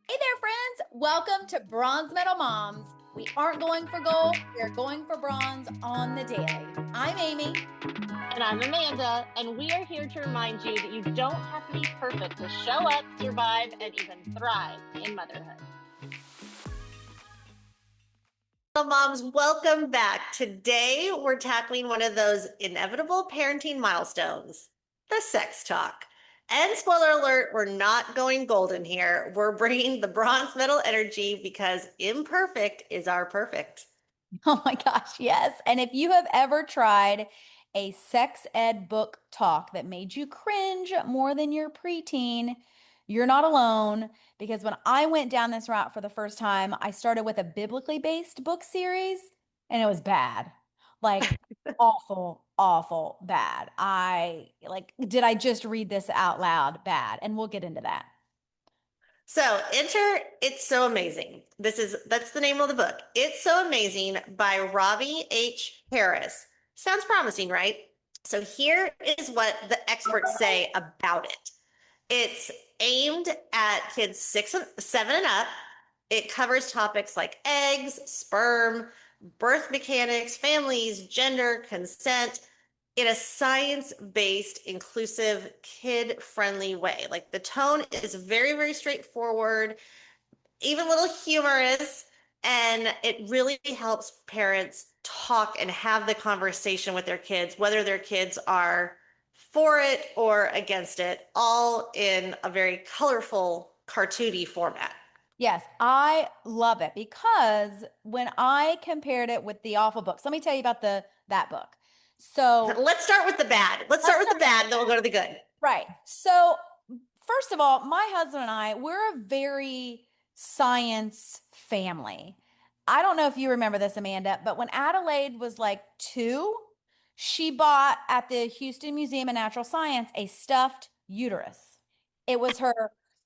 Hey there, friends. Welcome to Bronze Medal Moms. We aren't going for gold, we're going for bronze on the daily. I'm Amy. And I'm Amanda, and we are here to remind you that you don't have to be perfect to show up, survive, and even thrive in motherhood. Hello, moms, welcome back. Today, we're tackling one of those inevitable parenting milestones, the sex talk. And spoiler alert, we're not going golden here. We're bringing the bronze medal energy because imperfect is our perfect. Oh my gosh, yes. And if you have ever tried a sex ed book talk that made you cringe more than your preteen, you're not alone. Because when I went down this route for the first time, I started with a biblically based book series and it was bad. Like awful, awful bad. Did I just read this out loud? Bad. And we'll get into that. So enter It's So Amazing. That's the name of the book. It's So Amazing by Robbie H. Harris. Sounds promising, right? So here is what the experts say about it. It's aimed at kids 7 and up. It covers topics like eggs, sperm, birth mechanics, families, gender, consent, in a science-based, inclusive, kid-friendly way. Like the tone is very, very straightforward, even a little humorous, and it really helps parents talk and have the conversation with their kids, whether their kids are for it or against it, all in a very colorful, cartoony format. Yes, I love it because when I compared it with the awful books, let me tell you about that book. So Let's start with the bad. Let's start with the bad, then we'll go to the good. right. So first of all, my husband and I, we're a very science family. I don't know if you remember this, Amanda, but when Adelaide was like 2, she bought at the Houston Museum of Natural Science a stuffed uterus. It was her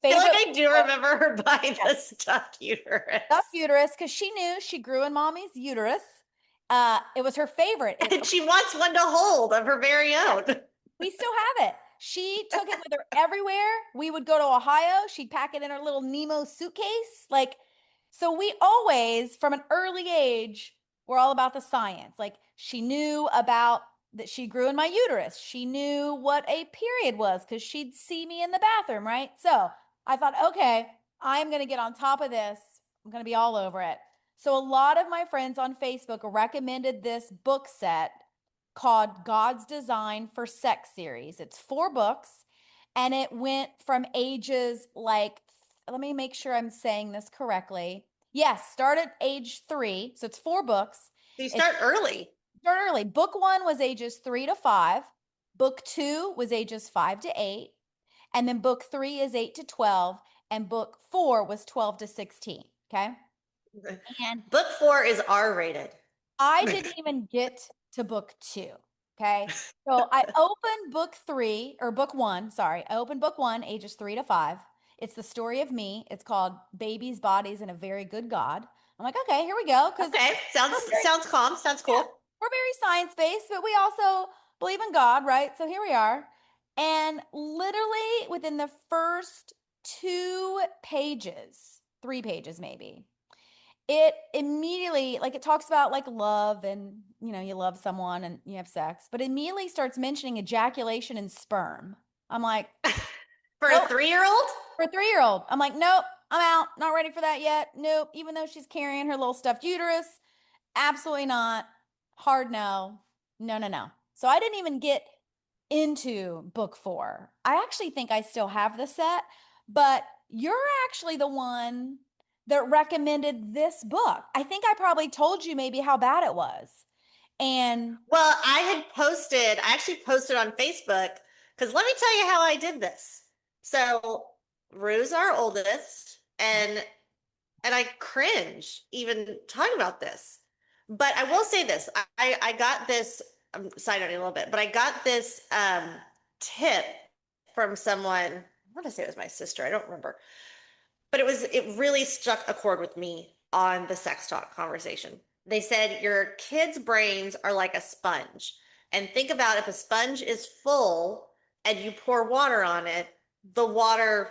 I feel favorite. like I do remember her buying the stuffed uterus. Stuffed uterus because she knew she grew in mommy's uterus. It was her favorite. And she wants one to hold of her very own. We still have it. She took it with her everywhere. We would go to Ohio. She'd pack it in her little Nemo suitcase. So we always, from an early age, were all about the science. Like she knew about that she grew in my uterus. She knew what a period was because she'd see me in the bathroom, right? So I thought, okay, I'm going to get on top of this. I'm going to be all over it. So a lot of my friends on Facebook recommended this book set called God's Design for Sex series. It's 4 books and it went from ages like, let me make sure I'm saying this correctly. Yes, start at age 3. So it's 4 books. So you start early. Start early. Book 1 was ages 3 to 5. Book 2 was ages 5 to 8. And then book 3 is 8 to 12. And book 4 was 12 to 16. Okay. And Book 4 is R rated. I didn't even get to book 2. Okay. So I opened book 3 or book 1. Sorry. I opened book 1, ages 3 to 5. It's the story of me. It's called Babies, Bodies, and a Very Good God. I'm like, okay, here we go. Okay. Sounds calm. Sounds cool. Yeah, we're very science-based, but we also believe in God, right? So here we are. And literally within the first 2 pages, 3 pages maybe, it immediately, like, it talks about like love and you love someone and you have sex, but immediately starts mentioning ejaculation and sperm. I'm like, For nope. a 3-year-old? For a 3-year-old, I'm like, nope, I'm out, not ready for that yet. Nope. Even though she's carrying her little stuffed uterus, absolutely not. Hard no. No, no, no. So I didn't even get into book 4. I actually think I still have the set, but you're actually the one that recommended this book. I think I probably told you maybe how bad it was. And Well, I actually posted on Facebook because let me tell you how I did this. So Rue's our oldest, and I cringe even talking about this. But I will say this. I got this, I'm side noting a little bit, but I got this tip from someone. I want to say it was my sister. I don't remember. But it really struck a chord with me on the sex talk conversation. They said your kids' brains are like a sponge. And think about if a sponge is full and you pour water on it, the water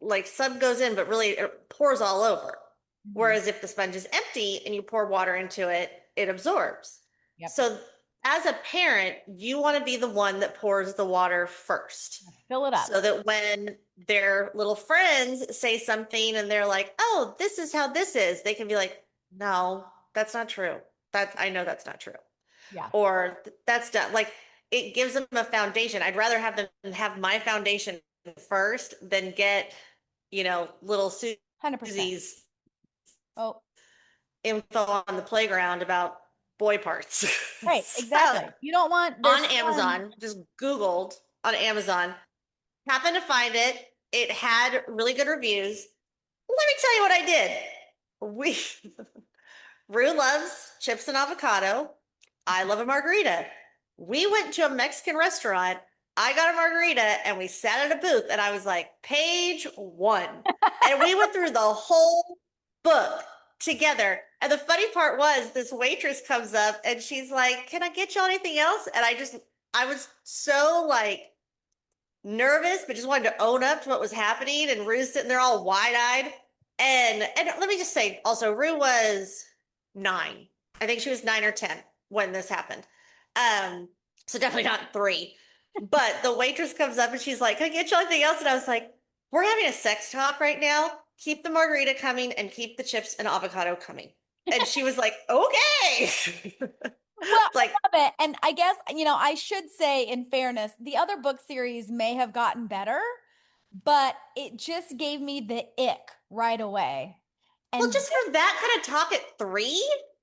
like some goes in, but really it pours all over. Mhm. Whereas if the sponge is empty and you pour water into it, it absorbs. Yep. So as a parent, you want to be the one that pours the water first. Fill it up. So that when their little friends say something and they're like, oh, this is how this is, they can be like, no, that's not true. That I know that's not true. Yeah. Or that's done. Like it gives them a foundation. I'd rather have them have my foundation first than get, little 100%. Susie's Oh, info on the playground about boy parts. right. So Exactly. You don't want their on son. Amazon, just Googled on Amazon, happened to find it. It had really good reviews. Let me tell you what I did. We Rue loves chips and avocado. I love a margarita. We went to a Mexican restaurant. I got a margarita and we sat at a booth and I was like, page 1. And we went through the whole book together. And the funny part was this waitress comes up and she's like, can I get you anything else? And I was so like nervous, but just wanted to own up to what was happening. And Rue's sitting there all wide-eyed. And let me just say also, Rue was 9. I think she was 9 or 10 when this happened. So definitely not 3. But the waitress comes up and she's like, can I get you anything else? And I was like, we're having a sex talk right now. Keep the margarita coming and keep the chips and avocado coming. And she was like, okay. Well, Like, I love it. And I guess, I should say in fairness, the other book series may have gotten better, but it just gave me the ick right away. well, And just for that kind of talk at 3,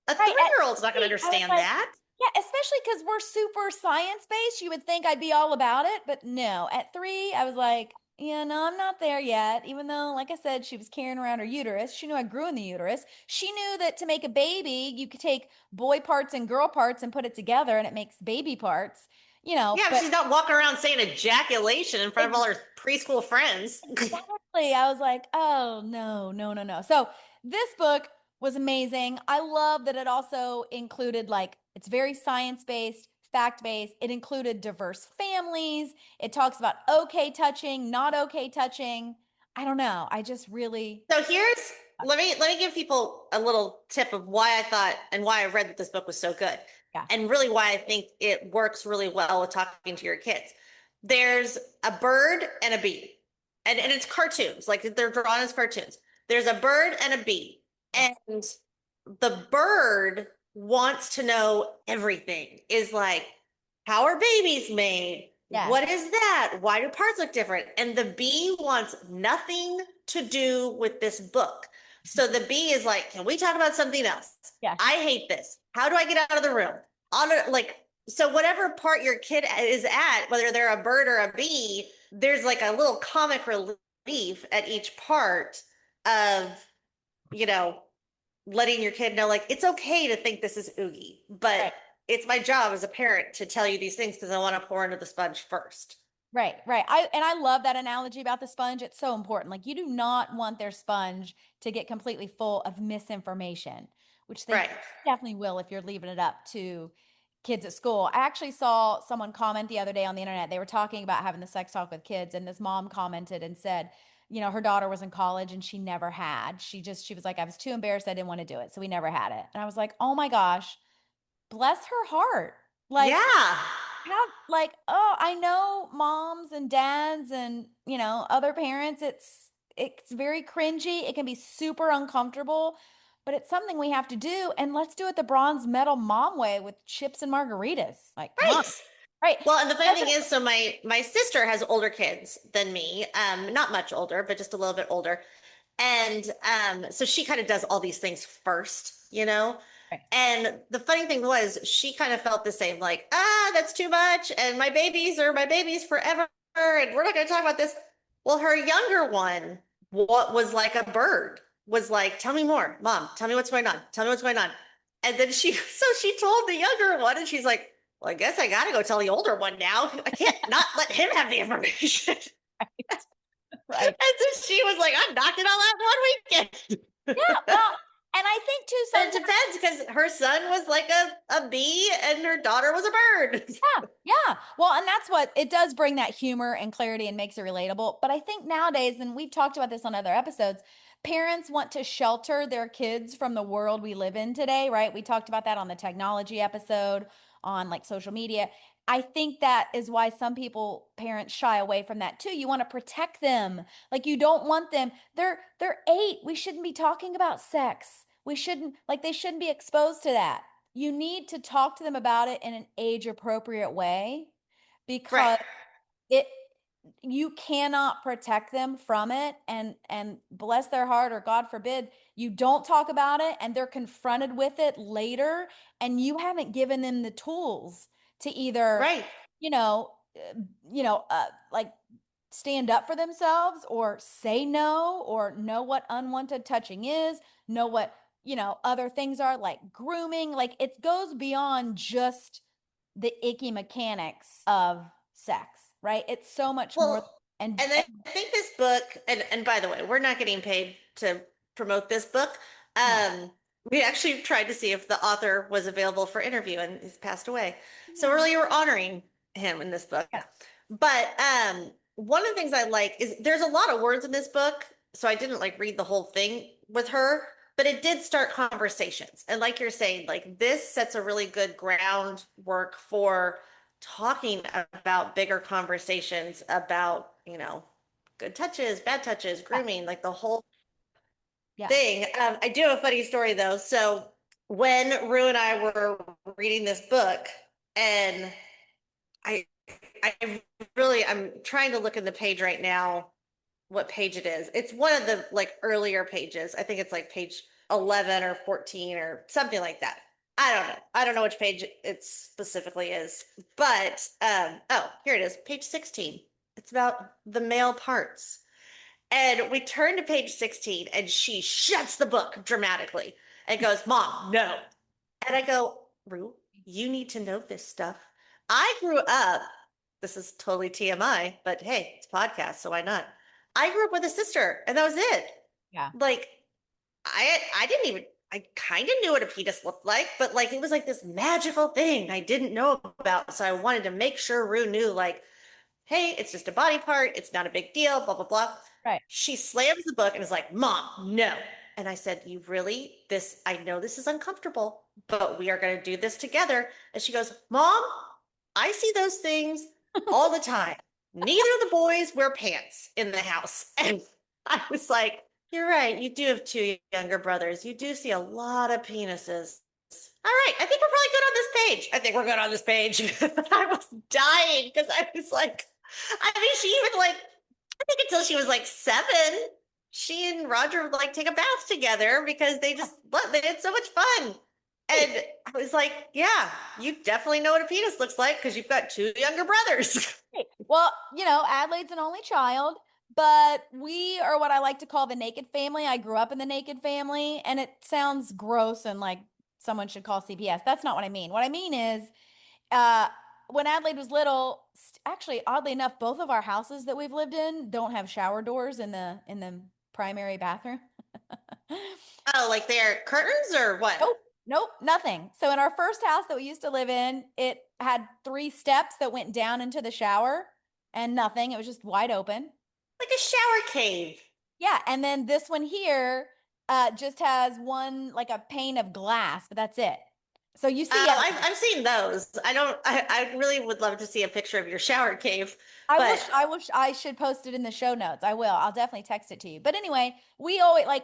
a right at 3-year-old's not going to 3, I was understand like, that. yeah, especially because we're super science based. You would think I'd be all about it, but no. At 3, I was like, yeah, no, I'm not there yet. Even though, like I said, she was carrying around her uterus. She knew I grew in the uterus. She knew that to make a baby, you could take boy parts and girl parts and put it together and it makes baby parts, Yeah, but but she's not walking around saying ejaculation in front of all her preschool friends. exactly. I was like, oh, no, no, no, no. So this book was amazing. I love that it also included, like, it's very science-based, fact-based. It included diverse families. It talks about okay touching, not okay touching. I don't know. I just really, So let me give people a little tip of why I thought and why I read that this book was so good. yeah, And really why I think it works really well with talking to your kids. There's a bird and a bee. And it's cartoons, like they're drawn as cartoons. There's a bird and a bee. yes, And the bird wants to know everything. Is like, how are babies made? yes, What is that? Why do parts look different? And the bee wants nothing to do with this book. So the bee is like, can we talk about something else? yes, I hate this. How do I get out of the room? Like, so whatever part your kid is at, whether they're a bird or a bee, there's like a little comic relief at each part of, you know, letting your kid know, like, it's okay to think this is oogie, but right. it's my job as a parent to tell you these things because I want to pour into the sponge first. Right, right. I love that analogy about the sponge. It's so important. Like you do not want their sponge to get completely full of misinformation, which they Right. definitely will if you're leaving it up to kids at school. I actually saw someone comment the other day on the internet. They were talking about having the sex talk with kids, and this mom commented and said, her daughter was in college and she never had. She was like, I was too embarrassed. I didn't want to do it. So we never had it. And I was like, oh my gosh, bless her heart. Like Yeah. have like, oh, I know moms and dads and, other parents, it's very cringy. It can be super uncomfortable, but it's something we have to do. And let's do it the bronze medal mom way with chips and margaritas. Like, come on. Right. Right. Well, and the funny thing Doesn't- is, so my sister has older kids than me, not much older, but just a little bit older. And so she kind of does all these things first, you know? right. And the funny thing was, she kind of felt the same, like, that's too much. And my babies are my babies forever. And we're not going to talk about this. Well, her younger one, what was like a bird, was like, tell me more, mom, tell me what's going on. Tell me what's going on. And then so she told the younger one, and she's like, well, I guess I got to go tell the older one now. I can't not let him have the information. Right. And so she was like, I knocked it all out in one weekend. Yeah, well, and I think too It sometimes. depends because her son was like a bee and her daughter was a bird. Yeah, yeah. Well, and that's what it does, bring that humor and clarity and makes it relatable. But I think nowadays, and we've talked about this on other episodes, parents want to shelter their kids from the world we live in today, right? We talked about that on the technology episode, on like social media. I think that is why some people, parents, shy away from that too. You want to protect them. Like you don't want them. They're 8. We shouldn't be talking about sex. We shouldn't, like they shouldn't be exposed to that. You need to talk to them about it in an age appropriate way Right, because it you cannot protect them from it, and bless their heart, or God forbid you don't talk about it and they're confronted with it later and you haven't given them the tools to either right. you know like stand up for themselves or say no, or know what unwanted touching is, know what other things are like grooming. Like it goes beyond just the icky mechanics of sex, right? It's so much more. Well, and, and and I think this book, and by the way, we're not getting paid to promote this book. no. We actually tried to see if the author was available for interview, and he's passed away. So Yeah. really, we're honoring him in this book. Yes. But one of the things I like is there's a lot of words in this book, so I didn't like read the whole thing with her, but it did start conversations. And like you're saying, like this sets a really good groundwork for talking about bigger conversations about, good touches, bad touches, Yeah. grooming, like the whole Yeah. thing. I do have a funny story though. So when Rue and I were reading this book, and I, I'm trying to look in the page right now, what page it is. It's one of the like earlier pages. I think it's like page 11 or 14 or something like that. I don't know. I don't know which page it specifically is. But oh, here it is, page 16. It's about the male parts. And we turn to page 16 and she shuts the book dramatically and goes, "Mom, no." And I go, "Rue, you need to know this stuff. I grew up, this is totally TMI, but hey, it's a podcast, so why not? I grew up with a sister, and that was it. Yeah. Like, I didn't even, I kind of knew what a penis looked like, but like it was like this magical thing I didn't know about. So I wanted to make sure Rue knew, like, hey, it's just a body part. It's not a big deal, blah, blah, blah. Right. She slams the book and is like, "Mom, no." And I said, "You really, I know this is uncomfortable, but we are going to do this together." And she goes, "Mom, I see those things all the time. Neither of the boys wear pants in the house." And I was like, "You're right. You do have 2 younger brothers. You do see a lot of penises. All right, I think we're probably good on this page. I think we're good on this page." I was dying because I was like, I mean, she even like, I think until she was like 7, she and Roger would like take a bath together because they had so much fun. And I was like, yeah, you definitely know what a penis looks like because you've got 2 younger brothers. Well, Adelaide's an only child, but we are what I like to call the naked family. I grew up in the naked family, and it sounds gross and like someone should call CPS. That's not what I mean. What I mean is, uh, when Adelaide was little, actually, oddly enough, both of our houses that we've lived in don't have shower doors in the primary bathroom. Oh, like they're curtains or what? Nope, nope, nothing. So in our first house that we used to live in, it had 3 steps that went down into the shower and nothing. It was just wide open. Like a shower cave. Yeah, and then this one here just has one like a pane of glass, but that's it. So you see Oh, I've, everything. I've seen those. I really would love to see a picture of your shower cave, but I should post it in the show notes. I will. I'll definitely text it to you. But anyway, we always like,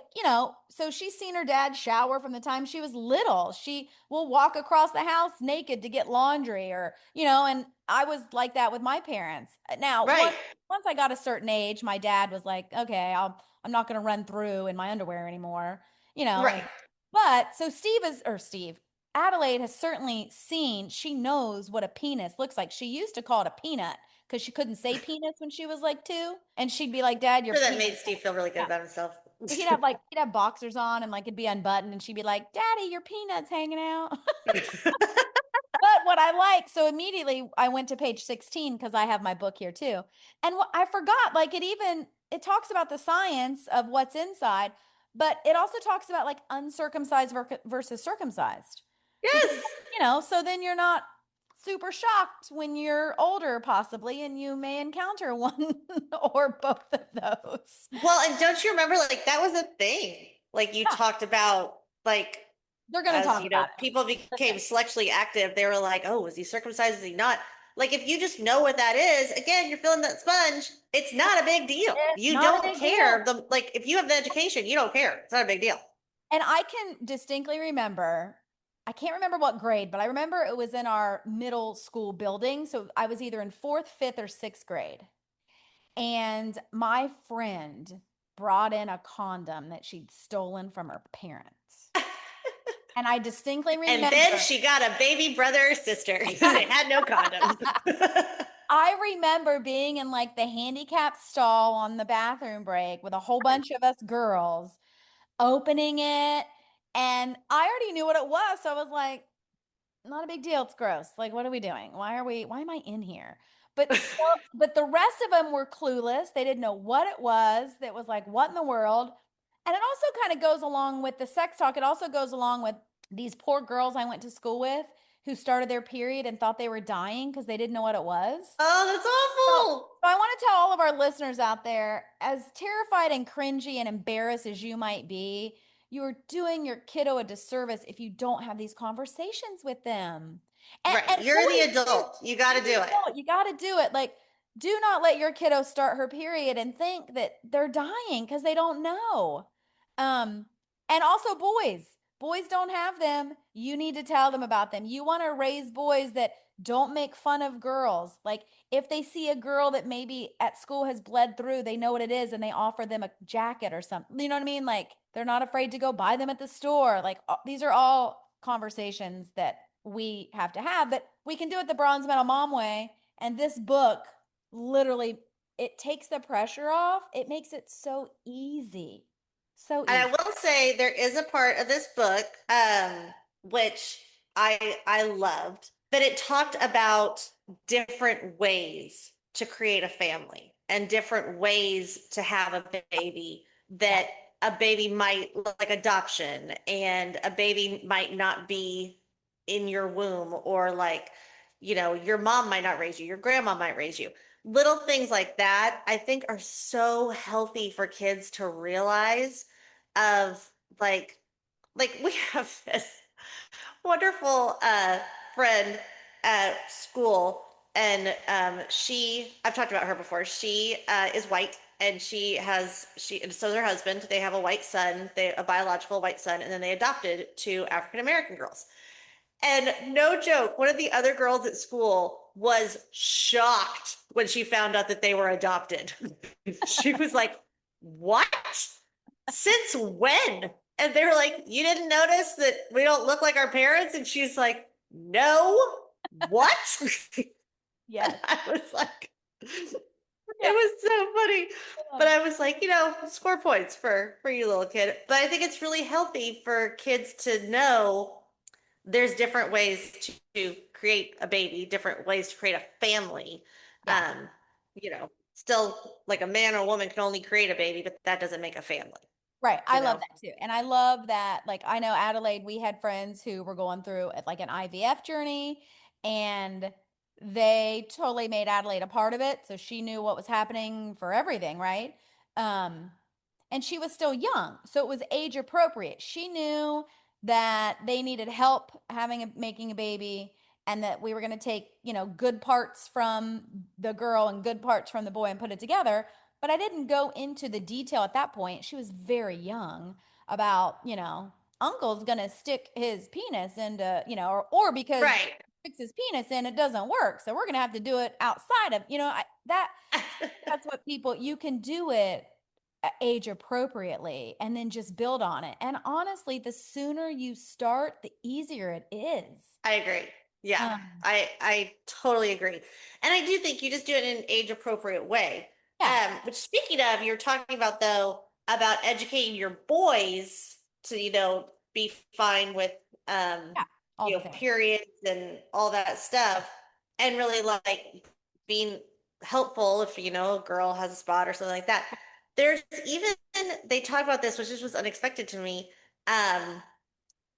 so she's seen her dad shower from the time she was little. She will walk across the house naked to get laundry, or, and I was like that with my parents. Now, right, once I got a certain age, my dad was like, "Okay, I'm not going to run through in my underwear anymore." right. But so Steve, Adelaide has certainly seen, she knows what a penis looks like. She used to call it a peanut because she couldn't say penis when she was like 2. And she'd be like, "Dad, your Sure, that penis." made Steve feel really good Yeah. about himself. So he'd have boxers on and like it'd be unbuttoned and she'd be like, "Daddy, your peanut's hanging out." But what I like, so immediately I went to page 16 because I have my book here too. And what I forgot, like it talks about the science of what's inside, But it also talks about like uncircumcised versus circumcised. Because, Yes. so then you're not super shocked when you're older, possibly, and you may encounter one or both of those. Well, and don't you remember, like, that was a thing. Like, you Yeah, talked about, like, they're going to as talk you know, about it. people became Listen, sexually active, they were like, oh, was he circumcised? Is he not? Like, if you just know what that is, again, you're feeling that sponge. It's not a big deal. it's You not a don't big deal. care. Like, if you have the education, you don't care. It's not a big deal. And I can distinctly remember, I can't remember what grade, but I remember it was in our middle school building. So I was either in fourth, fifth, or sixth grade. And my friend brought in a condom that she'd stolen from her parents. And I distinctly And then remember, she got a baby brother or sister because they had no condoms. I remember being in like the handicap stall on the bathroom break with a whole bunch of us girls opening it. And I already knew what it was. So I was like, not a big deal. It's gross. Like, what are we doing? Why am I in here? But the rest of them were clueless. They didn't know what it was. That was like, what in the world? And it also kind of goes along with the sex talk. It also goes along with these poor girls I went to school with who started their period and thought they were dying because they didn't know what it was. Oh, that's So, awful. so I want to tell all of our listeners out there, as terrified and cringy and embarrassed as you might be, you're doing your kiddo a disservice if you don't have these conversations with them. Right. And You're the boys too. adult. You got to You're do the it. adult. You got to do it. Like, do not let your kiddo start her period and think that they're dying because they don't know. Um, and also boys. Boys don't have them. You need to tell them about them. You want to raise boys that don't make fun of girls. Like if they see a girl that maybe at school has bled through, they know what it is and they offer them a jacket or something. You know what I mean? Like they're not afraid to go buy them at the store. Like these are all conversations that we have to have, but we can do it the bronze medal mom way. And this book literally it takes the pressure off. It makes it so easy. So And I easy. will say there is a part of this book, which I loved, that it talked about different ways to create a family and different ways to have a baby, Yeah. that a baby might, like adoption, and a baby might not be in your womb, or like, your mom might not raise you, your grandma might raise you. Little things like that, I think, are so healthy for kids to realize, of like we have this wonderful friend at school, and I've talked about her before. She is white, and and so their husband, they have a white son, a biological white son, and then they adopted two African American girls. And no joke, one of the other girls at school was shocked when she found out that they were adopted. She was like, what? Since when? And they were like, you didn't notice that we don't look like our parents? And she's like, no, what? And Yes. I was like, it Yeah. was so funny. But I was like, score points for you, little kid. But I think it's really healthy for kids to know there's different ways to create a baby, different ways to create a family. Yeah. Still, like, a man or a woman can only create a baby, but that doesn't make a family, Right. you I love know? that too. And I love that, like, I know Adelaide, we had friends who were going through like an IVF journey and they totally made Adelaide a part of it. So she knew what was happening for everything, right? Um, and she was still young. So it was age appropriate. She knew that they needed help making a baby and that we were going to take, good parts from the girl and good parts from the boy and put it together. But I didn't go into the detail at that point. She was very young about, uncle's going to stick his penis into, or because Right. sticks his penis in, it doesn't work. So we're going to have to do it outside of, that's what you can do it age appropriately and then just build on it. And honestly, the sooner you start, the easier it is. I agree. Yeah, Um, I totally agree. And I do think you just do it in an age appropriate way. yeah, Which, speaking of, you're talking about, though, about educating your boys to, be fine with yeah, all the things. periods and all that stuff, and really, like, being helpful if, a girl has a spot or something like that. there's even, they talk about this, which just was unexpected to me. Um,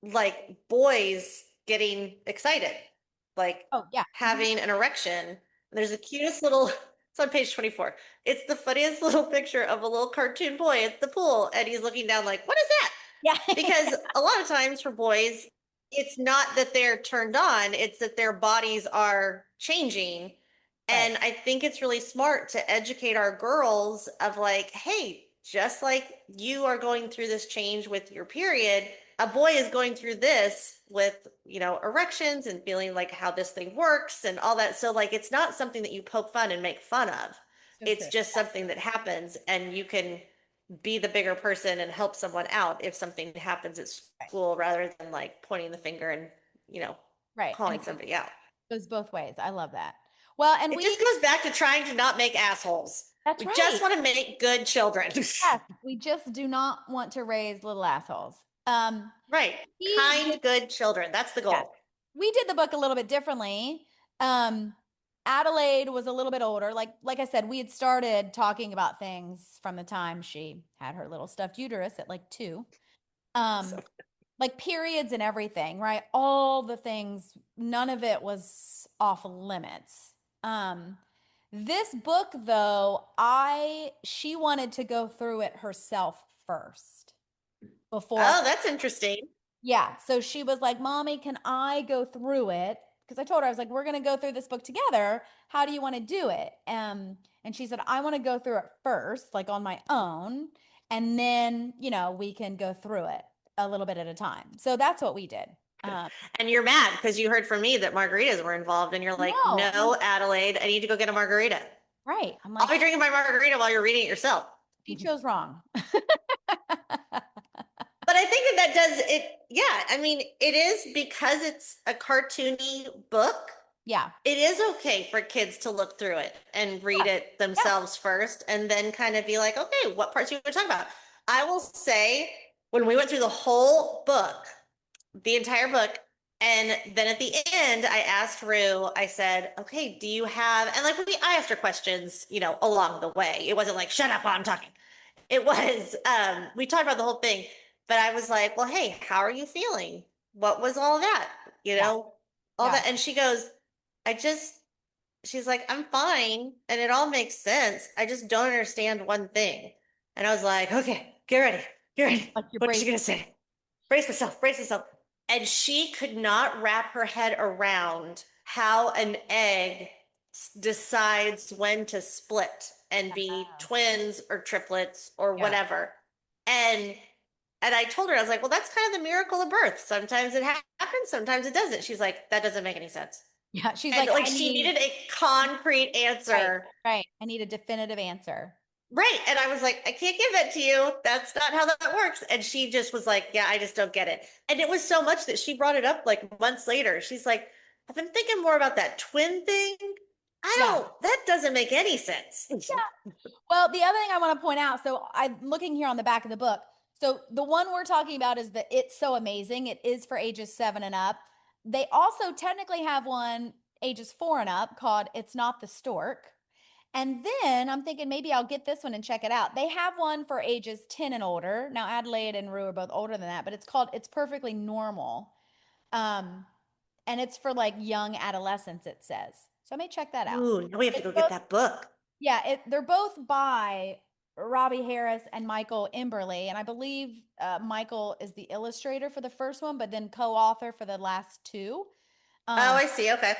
like boys getting excited, like Oh, yeah. having an erection. And there's the cutest little, it's on page 24. It's the funniest little picture of a little cartoon boy at the pool, and he's looking down like, what is that? Yeah. Because a lot of times for boys, it's not that they're turned on, it's that their bodies are changing. Right. And I think it's really smart to educate our girls of like, hey, just like you are going through this change with your period, a boy is going through this with, erections and feeling like how this thing works and all that. So like it's not something that you poke fun and make fun of. So It's true. just something that happens, and you can be the bigger person and help someone out if something happens at Right. school rather than like pointing the finger and, you know, Right. And calling somebody out. it goes both ways. I love that. Well, and It just goes back to trying to not make assholes. that's We right. just want to make good children. Yes, we just do not want to raise little assholes. Right. We Kind, did, good children. That's the yes, goal. we did the book a little bit differently. Um, Adelaide was a little bit older. Like I said, we had started talking about things from the time she had her little stuffed uterus at like 2. So, Um, like periods and everything, right? All the things, none of it was off limits. This book though, she wanted to go through it herself first before. oh, that's interesting. Yeah, so she was like, "Mommy, can I go through it?" Because I told her I was like, "We're going to go through this book together. How do you want to do it?" And she said, "I want to go through it first, like on my own, and then, we can go through it a little bit at a time." So that's what we did. Um, And you're mad because you heard from me that margaritas were involved, and you're like, no, no, Adelaide, I need to go get a margarita. right. I'm I'll like, be drinking my margarita while you're reading it yourself. she chose wrong. But I think that does it. Yeah. I mean, it is because it's a cartoony book. Yeah. It is okay for kids to look through it and read Yeah. it Yeah. themselves first and then kind of be like, okay, what parts you want to talk about? I will say, when we went through the whole book, the entire book, and then at the end, I asked Rue, I said, okay, do you have, and like I asked her questions, along the way. It wasn't like, shut up while I'm talking. It was, we talked about the whole thing, but I was like, well, hey, how are you feeling? What was all that? Yeah. All Yeah. that. And she goes, I just, she's like, I'm fine. And it all makes sense. I just don't understand one thing. And I was like, okay, get ready. Get ready. Like your What's brace. she going to say? Brace myself, brace myself. And she could not wrap her head around how an egg decides when to split and be twins or triplets or Yeah. whatever. And I told her, I was like, well, that's kind of the miracle of birth. Sometimes it happens, sometimes it doesn't. She's like, that doesn't make any sense. Yeah. She's And like, like I she need, needed a concrete right, answer. right. I need a definitive answer. Right. And I was like, I can't give that to you. That's not how that works. And she just was like, yeah, I just don't get it. And it was so much that she brought it up like months later. She's like, I've been thinking more about that twin thing. Yeah. That doesn't make any sense. Yeah. Well, the other thing I want to point out, so I'm looking here on the back of the book. So the one we're talking about is the It's So Amazing. It is for ages 7 and up. They also technically have one ages 4 and up called It's Not the Stork. And then I'm thinking maybe I'll get this one and check it out. They have one for ages 10 and older. Now Adelaide and Rue are both older than that, but it's called It's Perfectly Normal. Um, and it's for like young adolescents, it says. So I may check that out. Ooh, now we have to It's go get both, that book. yeah, they're both by Robbie Harris and Michael Imberly. And I believe Michael is the illustrator for the first one, but then co-author for the last 2. Oh, Um, I see. Okay.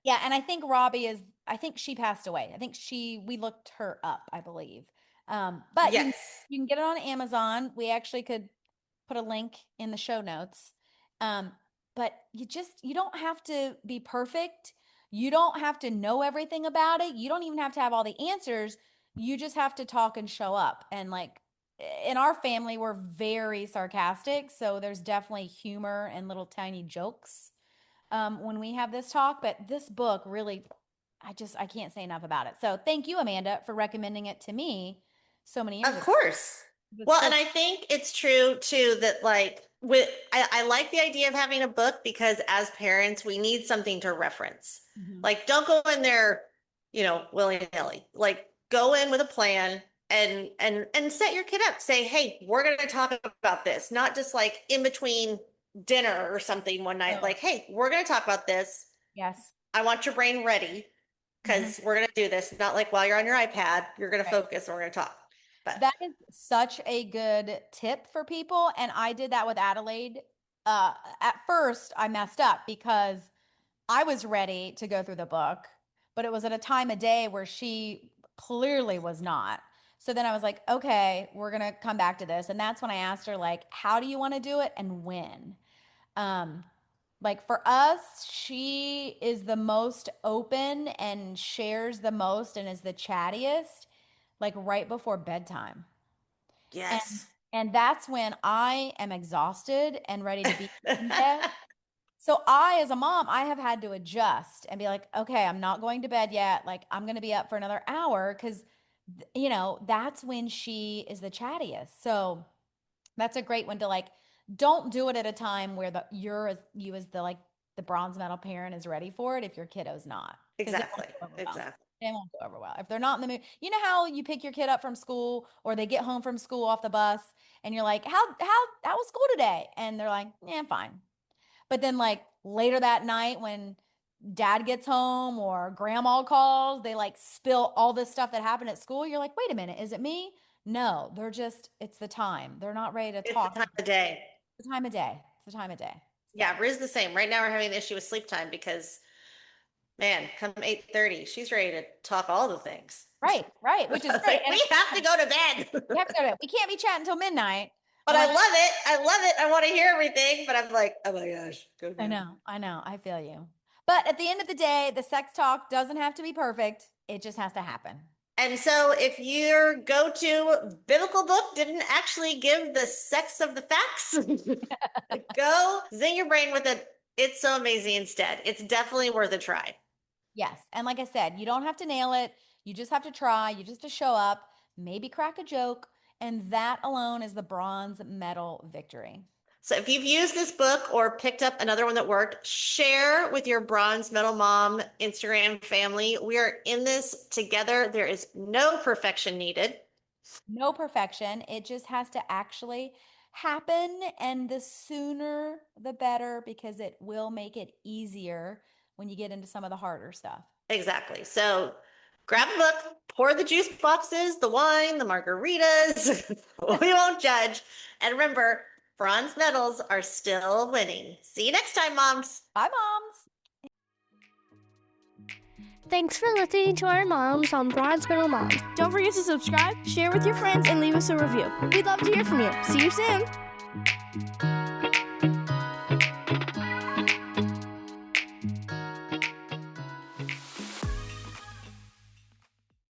yeah, and I think Robbie is, I think she passed away. I think we looked her up, I believe. But Yes. you can get it on Amazon. We actually could put a link in the show notes. Um, but you don't have to be perfect. You don't have to know everything about it. You don't even have to have all the answers. You just have to talk and show up. And like in our family, we're very sarcastic. So there's definitely humor and little tiny jokes when we have this talk. But this book really, I can't say enough about it. So thank you, Amanda, for recommending it to me so many years Of ago. course. It's Well, so and I think it's true too that like I like the idea of having a book because as parents, we need something to reference. Mhm. Like, don't go in there, willy-nilly. Like, go in with a plan. and set your kid up. Say, hey, we're going to talk about this, not just like in between dinner or something one night. Oh. Like, hey, we're going to talk about this. Yes. I want your brain ready because we're going to do this. Not like while you're on your iPad, you're going to focus and we're going to talk. But That is such a good tip for people. And I did that with Adelaide. At first, I messed up because I was ready to go through the book, but it was at a time of day where she clearly was not. So then I was like, okay, we're going to come back to this. And that's when I asked her, like, how do you want to do it and when? Um, like for us, she is the most open and shares the most and is the chattiest, like right before bedtime. And yes. and that's when I am exhausted and ready to be in bed. So I, as a mom, I have had to adjust and be like, okay, I'm not going to bed yet. Like I'm going to be up for another hour because, that's when she is the chattiest. So that's a great one to like, don't do it at a time where you as the like the bronze medal parent is ready for it if your kiddo's not. Because it won't Exactly. go over well. Exactly. It won't go over well. If they're not in the mood, you know how you pick your kid up from school or they get home from school off the bus and you're like, how was school today? And they're like, yeah, fine. But then like later that night when dad gets home or grandma calls, they like spill all this stuff that happened at school. You're like, wait a minute, is it me? No, it's the time. They're not ready to It's the talk. time of day. It's the time of day. It's the time of day. So. Yeah, Riz the same. Right now we're having an issue with sleep time because man, come 8:30, she's ready to talk all the things. Right, which is great. Like, we have to go to bed. We have to go to bed. We can't be chatting until midnight. But I love it. I love it. I want to hear everything. But I'm like, oh my gosh, go to bed. I know. I feel you. But at the end of the day, the sex talk doesn't have to be perfect. It just has to happen. And so if your go-to biblical book didn't actually give the sex of the facts, go zing your brain with it. It's so amazing instead. It's definitely worth a try. Yes. And like I said, you don't have to nail it. You just have to try. You just have to show up, maybe crack a joke. And that alone is the bronze medal victory. So if you've used this book or picked up another one that worked, share with your bronze medal mom Instagram family. We are in this together. There is no perfection needed. No perfection. It just has to actually happen. And the sooner the better, because it will make it easier when you get into some of the harder stuff. Exactly. So grab a book, pour the juice boxes, the wine, the margaritas. We won't judge. And remember, bronze medals are still winning. See you next time, moms. Bye, moms. Thanks for listening to our moms on Bronze Medal Moms. Don't forget to subscribe, share with your friends, and leave us a review. We'd love to hear from you. See you soon.